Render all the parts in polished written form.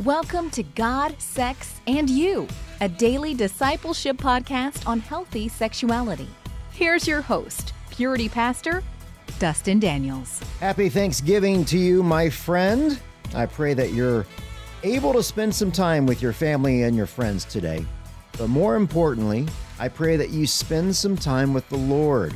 Welcome to God, Sex, and You, a daily discipleship podcast on healthy sexuality. Here's your host, Purity Pastor, Dustin Daniels. Happy Thanksgiving to you, my friend. I pray that you're able to spend some time with your family and your friends today. But more importantly, I pray that you spend some time with the Lord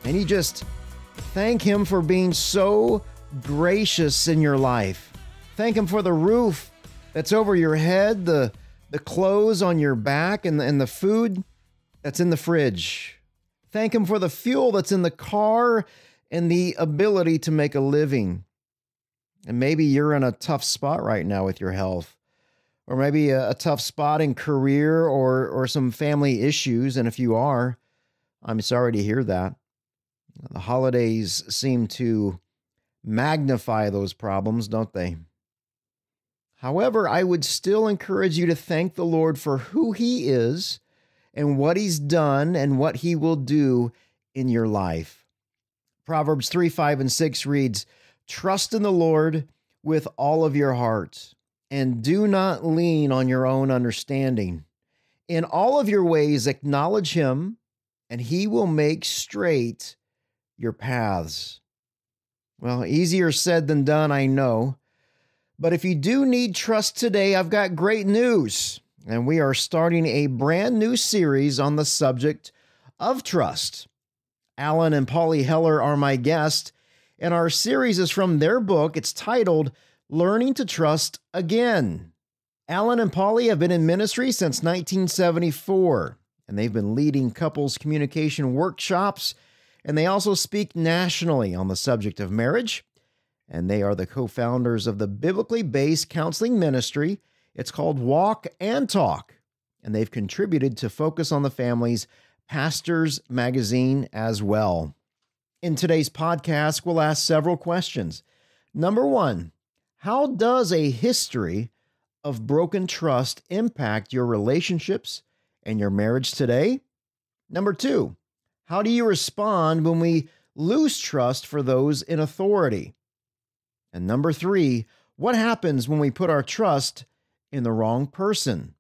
and you just thank Him for being so gracious in your life. Thank Him for the roof that's over your head, the clothes on your back, and the food that's in the fridge. Thank Him for the fuel that's in the car and the ability to make a living. And maybe you're in a tough spot right now with your health, or maybe a tough spot in career or some family issues. And if you are, I'm sorry to hear that. The holidays seem to magnify those problems, don't they? However, I would still encourage you to thank the Lord for who He is and what He's done and what He will do in your life. Proverbs 3, 5, and 6 reads, "Trust in the Lord with all of your heart, and do not lean on your own understanding. In all of your ways acknowledge Him, and He will make straight your paths." Well, easier said than done, I know. But if you do need trust today, I've got great news. And we are starting a brand new series on the subject of trust. Alan and Pauly Heller are my guests, and our series is from their book. It's titled Learning to Trust Again. Alan and Pauly have been in ministry since 1974, and they've been leading couples communication workshops, and they also speak nationally on the subject of marriage. And they are the co-founders of the biblically based counseling ministry. It's called Walk and Talk, and they've contributed to Focus on the Family's Pastors magazine as well. In today's podcast, we'll ask several questions. Number one, how does a history of broken trust impact your relationships and your marriage today? Number two, how do you respond when we lose trust for those in authority? And number three, what happens when we put our trust in the wrong person?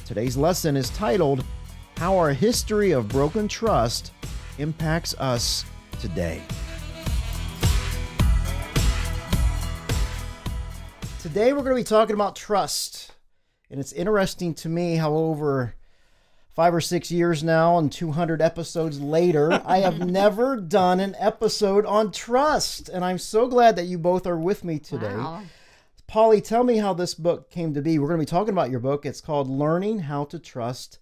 Today's lesson is titled, How Our History of Broken Trust Impacts Us Today. Today we're going to be talking about trust. And it's interesting to me how over 5 or 6 years now and 200 episodes later, I have never done an episode on trust. And I'm so glad that you both are with me today. Wow. Pauly, tell me how this book came to be. We're going to be talking about your book. It's called Learning How to Trust ...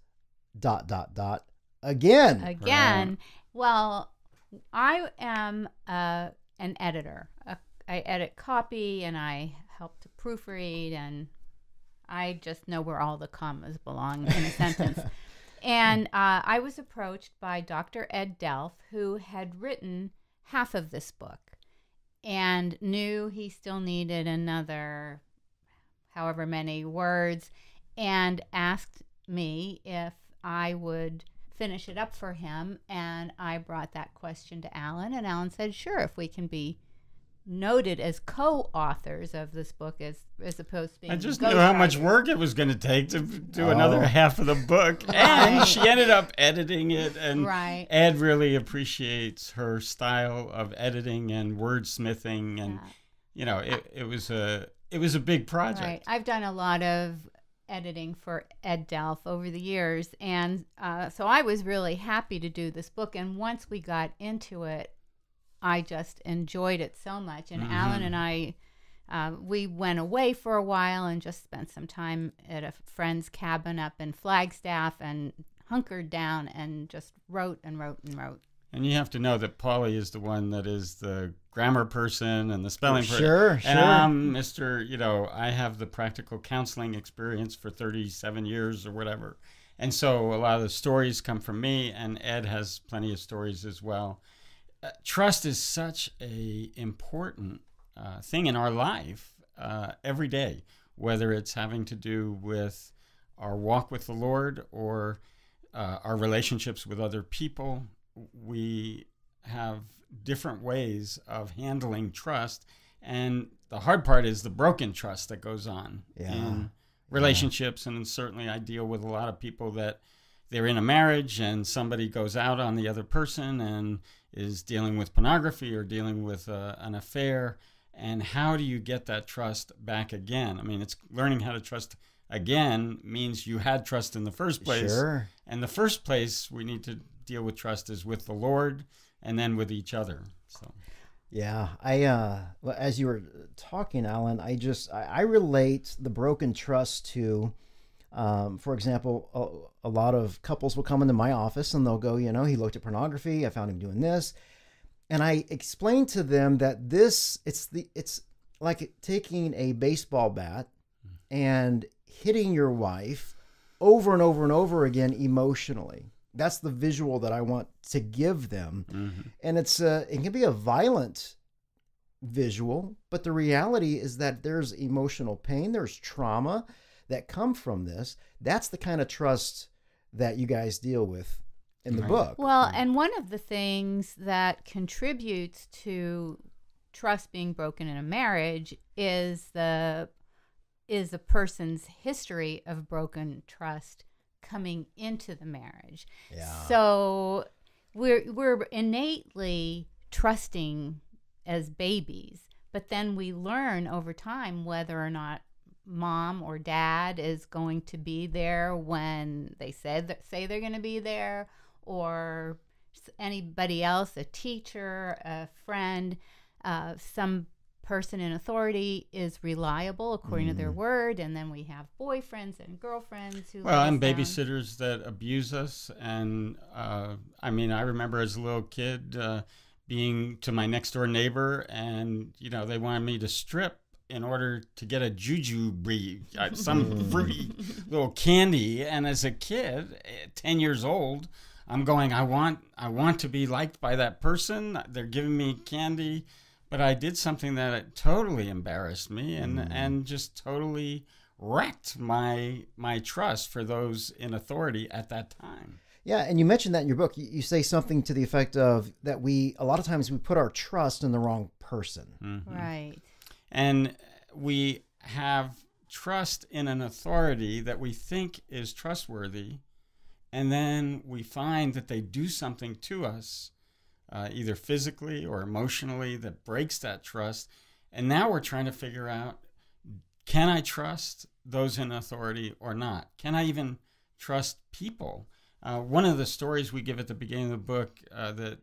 Again. Right. Well, I am an editor. I edit copy and I help to proofread, and I just know where all the commas belong in a sentence. And I was approached by Dr. Ed Delf, who had written half of this book and knew he still needed another however many words, and asked me if I would finish it up for him. And I brought that question to Alan, and Alan said, sure, if we can be noted as co-authors of this book as opposed to being I just knew how much work it was going to take to do another half of the book. Right. And she ended up editing it. And Right. Ed really appreciates her style of editing and wordsmithing. And, you know, it was a big project. Right. I've done a lot of editing for Ed Delf over the years. And so I was really happy to do this book. And once we got into it, I just enjoyed it so much. And Alan and I, we went away for a while and just spent some time at a friend's cabin up in Flagstaff and hunkered down and just wrote and wrote and wrote. And you have to know that Pauly is the one that is the grammar person and the spelling person. Sure. And I'm Mr., I have the practical counseling experience for 37 years or whatever. And so a lot of the stories come from me, and Ed has plenty of stories as well. Trust is such a important thing in our life every day, whether it's having to do with our walk with the Lord or our relationships with other people. We have different ways of handling trust, and the hard part is the broken trust that goes on Yeah. in relationships. And certainly I deal with a lot of people that they're in a marriage and somebody goes out on the other person and is dealing with pornography or dealing with an affair. And how do you get that trust back again? I mean, it's learning how to trust again means you had trust in the first place. Sure. And the first place we need to deal with trust is with the Lord and then with each other. So. Yeah, well, as you were talking, Alan, I relate the broken trust to, for example, a lot of couples will come into my office and they'll go, he looked at pornography. I found him doing this. And I explain to them that it's like taking a baseball bat and hitting your wife over and over and over again emotionally. That's the visual that I want to give them. Mm-hmm. And it can be a violent visual, but the reality is that there's emotional pain, there's trauma that come from this. That's the kind of trust that you guys deal with in the book. Well, and one of the things that contributes to trust being broken in a marriage is a person's history of broken trust coming into the marriage. Yeah. So we're innately trusting as babies, but then we learn over time whether or not mom or dad is going to be there when they say they're going to be there, or anybody else, a teacher, a friend, some person in authority is reliable according to their word. And then we have boyfriends and girlfriends who and babysitters that abuse us. And I remember as a little kid being to my next door neighbor, and they wanted me to strip in order to get a jujube, some fruity little candy. And as a kid, 10 years old, I'm going, I want to be liked by that person. They're giving me candy. But I did something that totally embarrassed me and just totally wrecked my trust for those in authority at that time. Yeah, and you mentioned that in your book. You say something to the effect of that a lot of times we put our trust in the wrong person. Mm-hmm. Right. And we have trust in an authority that we think is trustworthy, and then we find that they do something to us, either physically or emotionally, that breaks that trust. And now we're trying to figure out, can I trust those in authority or not? Can I even trust people? One of the stories we give at the beginning of the book that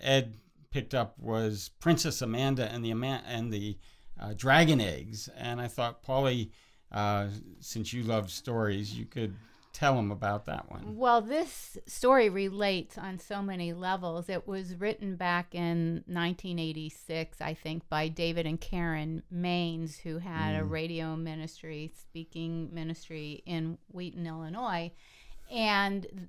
Ed picked up was Princess Amanda and the dragon eggs. And I thought, Pauly, since you love stories, you could tell them about that one. Well, this story relates on so many levels. It was written back in 1986, I think, by David and Karen Maines, who had a radio ministry, speaking ministry in Wheaton, Illinois. And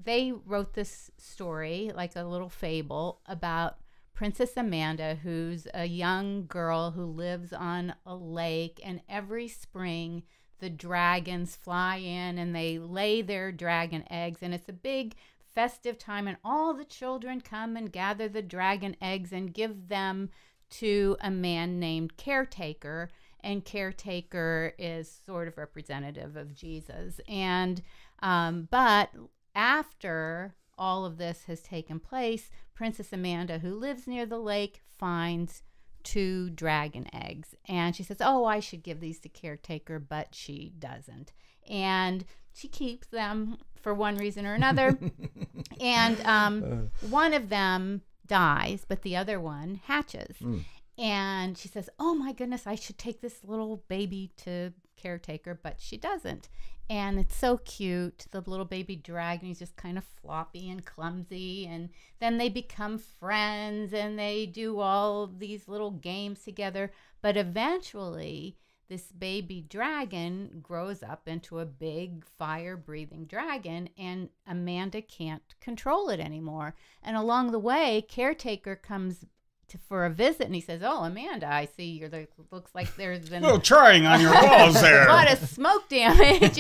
they wrote this story, like a little fable, about Princess Amanda, who's a young girl who lives on a lake, and every spring the dragons fly in and they lay their dragon eggs, and it's a big festive time, and all the children come and gather the dragon eggs and give them to a man named Caretaker, and Caretaker is sort of representative of Jesus. And but after all of this has taken place, Princess Amanda, who lives near the lake, finds 2 dragon eggs, and she says, oh, I should give these to Caretaker, but she doesn't, and she keeps them for one reason or another. And one of them dies, but the other one hatches. And she says, oh my goodness, I should take this little baby to Caretaker, but she doesn't. And it's so cute. The little baby dragon is just kind of floppy and clumsy. And then they become friends and they do all these little games together. But eventually, this baby dragon grows up into a big fire-breathing dragon, and Amanda can't control it anymore. And along the way, Caretaker comes for a visit, and he says, oh, Amanda, I see looks like there's been a little charring on your walls there. A lot of smoke damage.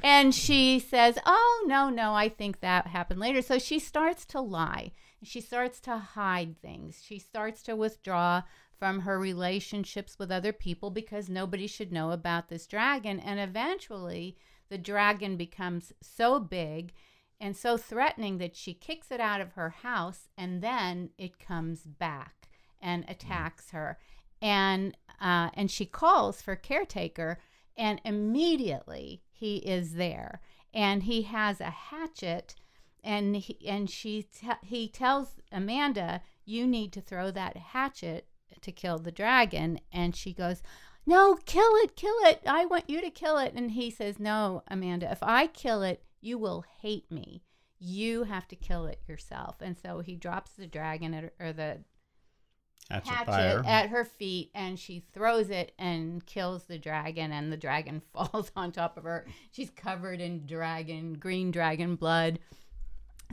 And she says, oh, no, I think that happened later. So she starts to lie. She starts to hide things. She starts to withdraw from her relationships with other people because nobody should know about this dragon. And eventually, the dragon becomes so big and so threatening that she kicks it out of her house, and then it comes back and attacks her. And she calls for caretaker, and immediately he is there. And he has a hatchet, and he tells Amanda, "You need to throw that hatchet to kill the dragon." And she goes, "No, kill it. I want you to kill it." And he says, "No, Amanda, if I kill it, you will hate me. You have to kill it yourself." And so he drops the dragon or the hatchet at her feet, and she throws it and kills the dragon, and the dragon falls on top of her. She's covered in green dragon blood.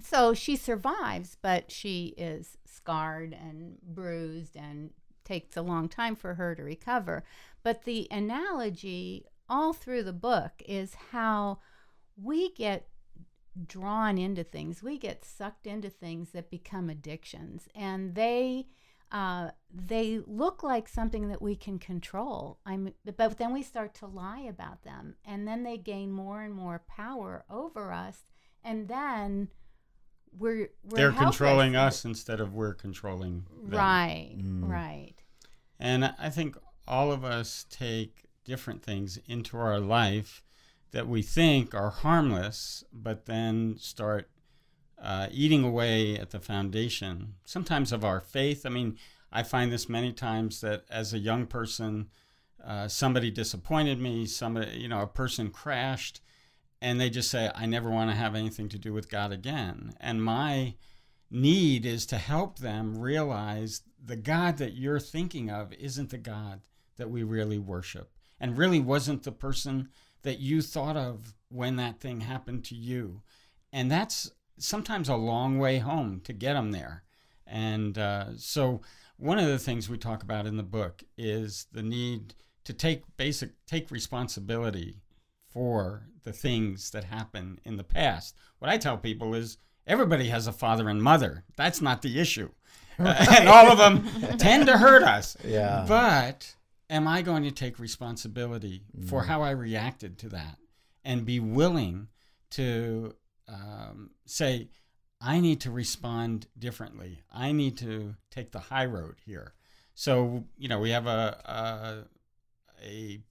So she survives, but she is scarred and bruised, and takes a long time for her to recover. But the analogy all through the book is how we get drawn into things. We get sucked into things that become addictions, and they look like something that we can control. But then we start to lie about them, and then they gain more and more power over us, and then they're controlling us instead of we're controlling them. Right, right. And I think all of us take different things into our life that we think are harmless, but then start eating away at the foundation, sometimes of our faith. I mean, I find this many times that as a young person, somebody disappointed me, a person crashed, and they just say, "I never want to have anything to do with God again." And my need is to help them realize the God that you're thinking of isn't the God that we really worship, and really wasn't the person that you thought of when that thing happened to you. And that's sometimes a long way home to get them there. And so one of the things we talk about in the book is the need to take responsibility for the things that happen in the past. What I tell people is everybody has a father and mother. That's not the issue. And all of them tend to hurt us. Yeah. But am I going to take responsibility for how I reacted to that and be willing to say, I need to respond differently. I need to take the high road here. So, we have a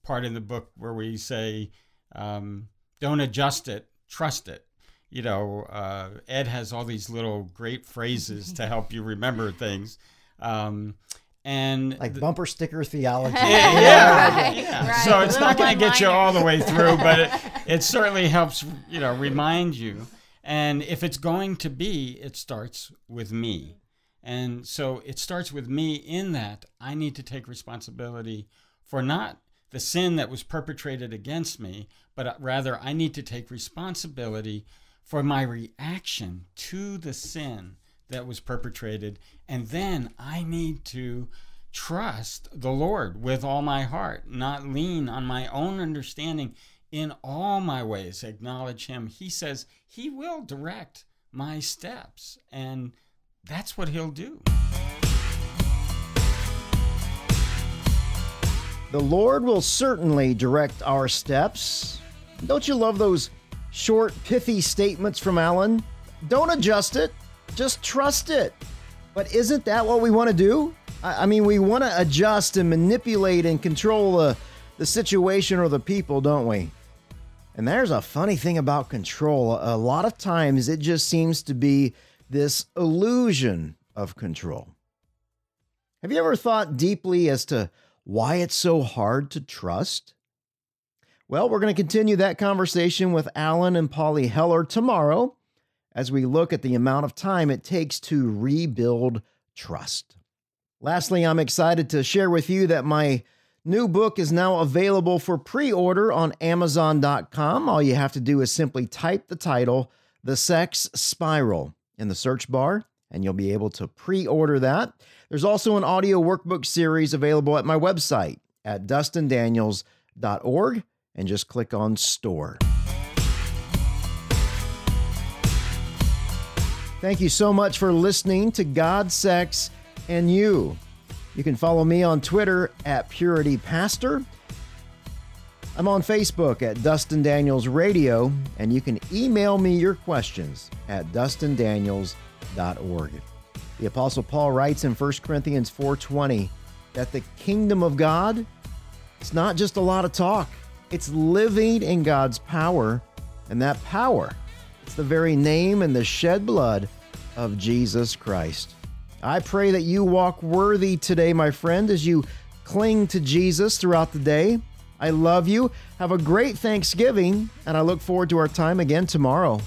part in the book where we say, don't adjust it, trust it. Ed has all these little great phrases to help you remember things. And like bumper sticker theology. Yeah. Right. So it's not going to get you all the way through, but it certainly helps, remind you. And if it's going to be, it starts with me. And so it starts with me in that I need to take responsibility for not the sin that was perpetrated against me, but rather I need to take responsibility for my reaction to the sin that was perpetrated. And then I need to trust the Lord with all my heart, not lean on my own understanding. In all my ways, acknowledge him. He says he will direct my steps, and that's what he'll do. The Lord will certainly direct our steps. Don't you love those short, pithy statements from Alan? Don't adjust it, just trust it. But isn't that what we want to do? I mean, we want to adjust and manipulate and control the situation or the people, don't we? And there's a funny thing about control. A lot of times it just seems to be this illusion of control. Have you ever thought deeply as to why it's so hard to trust? Well, we're going to continue that conversation with Alan and Pauly Heller tomorrow as we look at the amount of time it takes to rebuild trust. Lastly, I'm excited to share with you that my new book is now available for pre-order on Amazon.com. All you have to do is simply type the title, The Sex Spiral, in the search bar, and you'll be able to pre-order that. There's also an audio workbook series available at my website at dustindaniels.org, and just click on Store. Thank you so much for listening to God, Sex, and You. You can follow me on Twitter at Purity Pastor. I'm on Facebook at Dustin Daniels Radio, and you can email me your questions at dustindaniels.org. The Apostle Paul writes in 1 Corinthians 4:20 that the kingdom of God, it's not just a lot of talk. It's living in God's power, and that power, it's the very name and the shed blood of Jesus Christ. I pray that you walk worthy today, my friend, as you cling to Jesus throughout the day. I love you. Have a great Thanksgiving, and I look forward to our time again tomorrow.